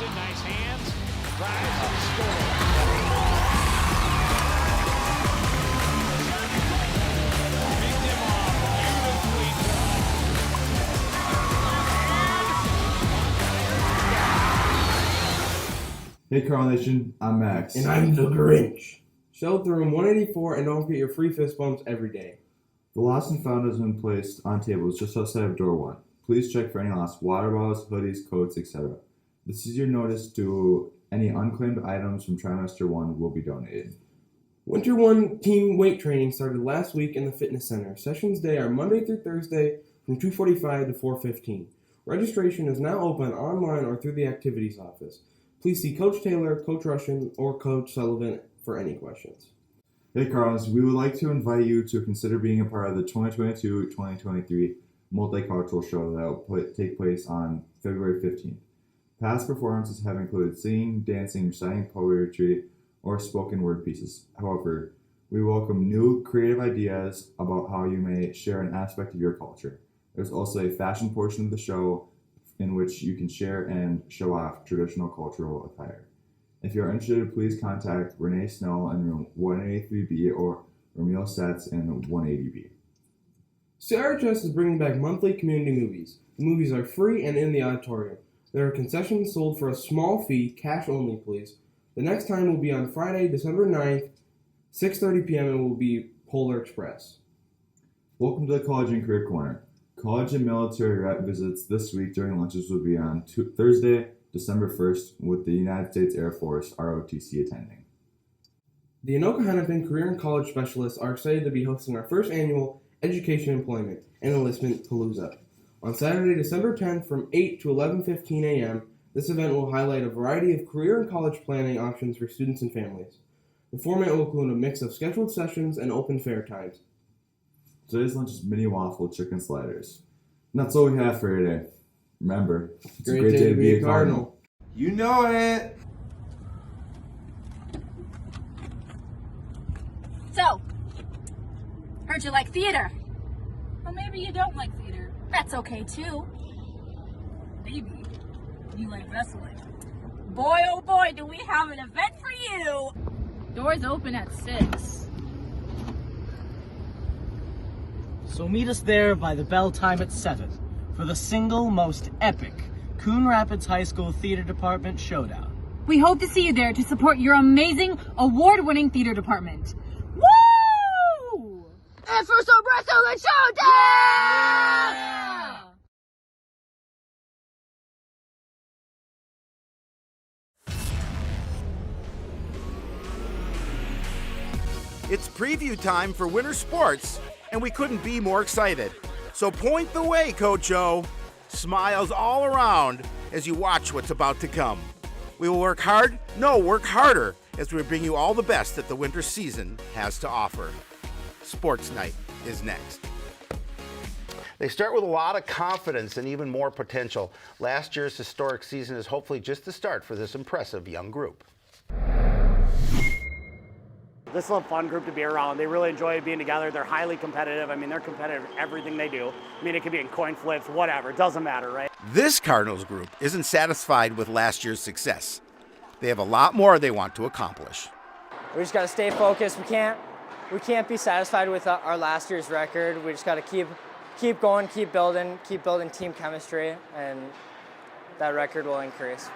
it, nice hands, drives and scores. Picked him off, beautifully done. Hey Carl Nation, I'm Max. And I'm the Grinch. Shelter room 184 and don't get your free fist bumps every day. The lost and found has been placed on tables just outside of door 1. Please check for any lost water bottles, hoodies, coats, etc. This is your notice to any unclaimed items from trimester 1 will be donated. Winter 1 team weight training started last week in the fitness center. Sessions day are Monday through Thursday from 2:45 to 4:15. Registration is now open online or through the activities office. Please see Coach Taylor, Coach Russian, or Coach Sullivan for any questions. Hey Carlos, we would like to invite you to consider being a part of the 2022-2023 multicultural show that will take place on February 15th. Past performances have included singing, dancing, reciting poetry, or spoken word pieces. However, we welcome new creative ideas about how you may share an aspect of your culture. There's also a fashion portion of the show in which you can share and show off traditional cultural attire. If you're interested, please contact Renee Snow in room 183B or Ramil Sets in 180B. CRHS is bringing back monthly community movies. The movies are free and in the auditorium. There are concessions sold for a small fee, cash only please. The next time will be on Friday, December 9th, 6:30 p.m. and will be Polar Express. Welcome to the College and Career Corner. College and military rep visits this week during lunches will be on Thursday, December 1st, with the United States Air Force ROTC attending. The Anoka Hennepin Career and College Specialists are excited to be hosting our first annual Education, Employment, and Enlistment Palooza. On Saturday, December 10th from 8 to 11:15 a.m., this event will highlight a variety of career and college planning options for students and families. The format will include a mix of scheduled sessions and open fair times. Today's lunch is mini waffle chicken sliders. And that's all we have for today. Remember, it's a great day to be a Cardinal. You know it! So, heard you like theater. Well, maybe you don't like theater. That's okay, too. Maybe you like wrestling. Boy, oh boy, do we have an event for you! Doors open at 6. So meet us there by the bell time at 7 for the single most epic Coon Rapids High School Theater Department showdown. We hope to see you there to support your amazing, award-winning theater department. Woo! And for some wrestling showdown! Yeah! It's preview time for winter sports, and we couldn't be more excited. So point the way, Coach O. Smiles all around as you watch what's about to come. We will work hard, work harder, as we bring you all the best that the winter season has to offer. Sports Night is next. They start with a lot of confidence and even more potential. Last year's historic season is hopefully just the start for this impressive young group. This is a fun group to be around. They really enjoy being together. They're highly competitive. I mean, they're competitive in everything they do. I mean, it could be in coin flips, whatever. It doesn't matter, right? This Cardinals group isn't satisfied with last year's success. They have a lot more they want to accomplish. We just got to stay focused. We can't be satisfied with our last year's record. We just got to keep going, keep building team chemistry, and that record will increase.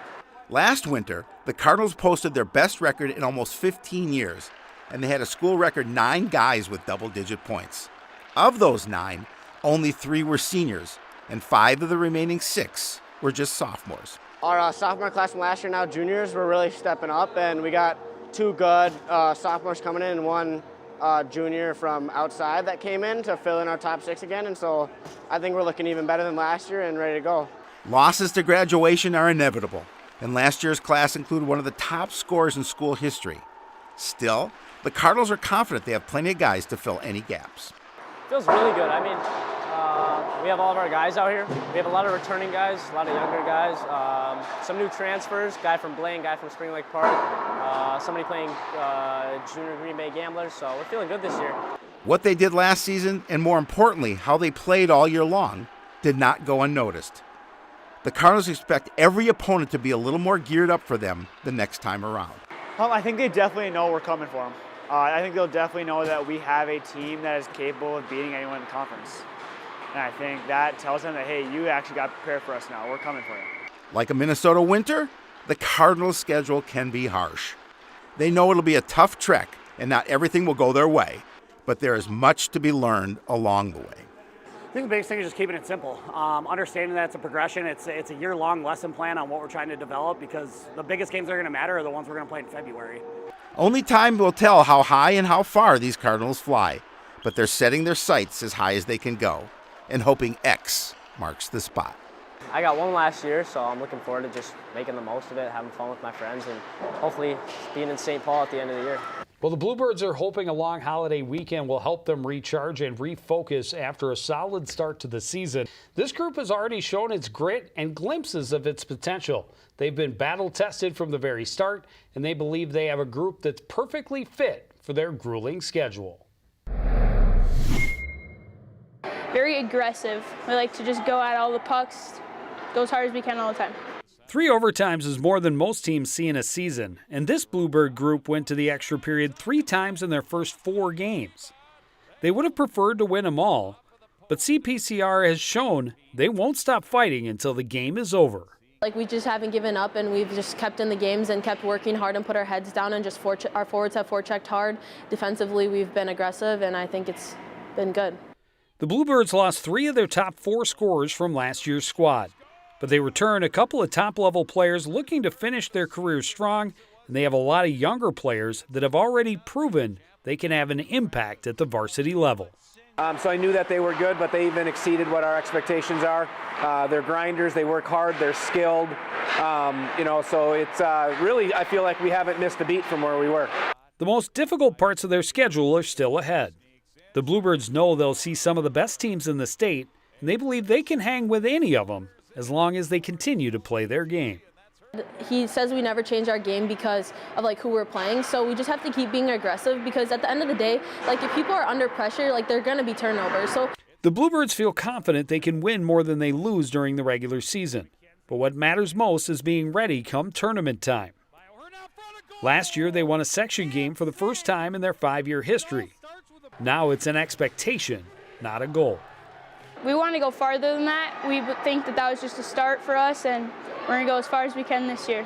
Last winter, the Cardinals posted their best record in almost 15 years. And they had a school record 9 guys with double-digit points. Of those 9, only 3 were seniors, and 5 of the remaining 6 were just sophomores. Our sophomore class from last year, now juniors, were really stepping up, and we got 2 good sophomores coming in and 1 junior from outside that came in to fill in our top 6 again, and so I think we're looking even better than last year and ready to go. Losses to graduation are inevitable, and last year's class included one of the top scorers in school history. Still, the Cardinals are confident they have plenty of guys to fill any gaps. Feels really good. I mean, we have all of our guys out here. We have a lot of returning guys, a lot of younger guys, some new transfers, guy from Blaine, guy from Spring Lake Park, somebody playing junior Green Bay Gamblers, so we're feeling good this year. What they did last season, and more importantly, how they played all year long, did not go unnoticed. The Cardinals expect every opponent to be a little more geared up for them the next time around. I think they definitely know we're coming for them. I think they'll definitely know that we have a team that is capable of beating anyone in the conference. And I think that tells them that, hey, you actually got prepared for us now. We're coming for you. Like a Minnesota winter, the Cardinals' schedule can be harsh. They know it'll be a tough trek, and not everything will go their way, but there is much to be learned along the way. I think the biggest thing is just keeping it simple. Understanding that it's a progression. It's a year-long lesson plan on what we're trying to develop, because the biggest games that are going to matter are the ones we're going to play in February. Only time will tell how high and how far these Cardinals fly, but they're setting their sights as high as they can go and hoping X marks the spot. I got one last year, so I'm looking forward to just making the most of it, having fun with my friends, and hopefully being in St. Paul at the end of the year. Well, the Bluebirds are hoping a long holiday weekend will help them recharge and refocus after a solid start to the season. This group has already shown its grit and glimpses of its potential. They've been battle-tested from the very start, and they believe they have a group that's perfectly fit for their grueling schedule. Very aggressive. We like to just go at all the pucks, go as hard as we can all the time. 3 overtimes is more than most teams see in a season, and this Bluebird group went to the extra period 3 times in their first 4 games. They would have preferred to win them all, but CPCR has shown they won't stop fighting until the game is over. Like, we just haven't given up, and we've just kept in the games and kept working hard and put our heads down, and just our forwards have forechecked hard. Defensively, we've been aggressive, and I think it's been good. The Bluebirds lost 3 of their top 4 scorers from last year's squad, but they return a couple of top-level players looking to finish their careers strong, and they have a lot of younger players that have already proven they can have an impact at the varsity level. So I knew that they were good, but they even exceeded what our expectations are. They're grinders, they work hard, they're skilled. So it's really, I feel like we haven't missed a beat from where we were. The most difficult parts of their schedule are still ahead. The Bluebirds know they'll see some of the best teams in the state, and they believe they can hang with any of them as long as they continue to play their game. He says we never change our game because of who we're playing, so we just have to keep being aggressive, because at the end of the day, if people are under pressure, they're going to be turnovers. So the Bluebirds feel confident they can win more than they lose during the regular season, but what matters most is being ready come tournament time. Last year, they won a section game for the first time in their 5-year history. Now it's an expectation, not a goal. we want to go farther than that. We think that was just a start for us, and we're going to go as far as we can this year.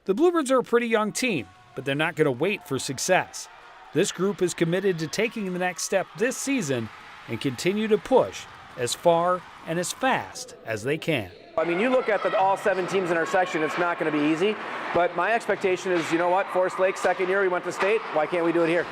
The Bluebirds are a pretty young team, but they're not going to wait for success. This group is committed to taking the next step this season and continue to push as far and as fast as they can. I mean, you look at all 7 teams in our section, it's not going to be easy. But my expectation is, you know what, Forest Lake, second year, we went to state. Why can't we do it here?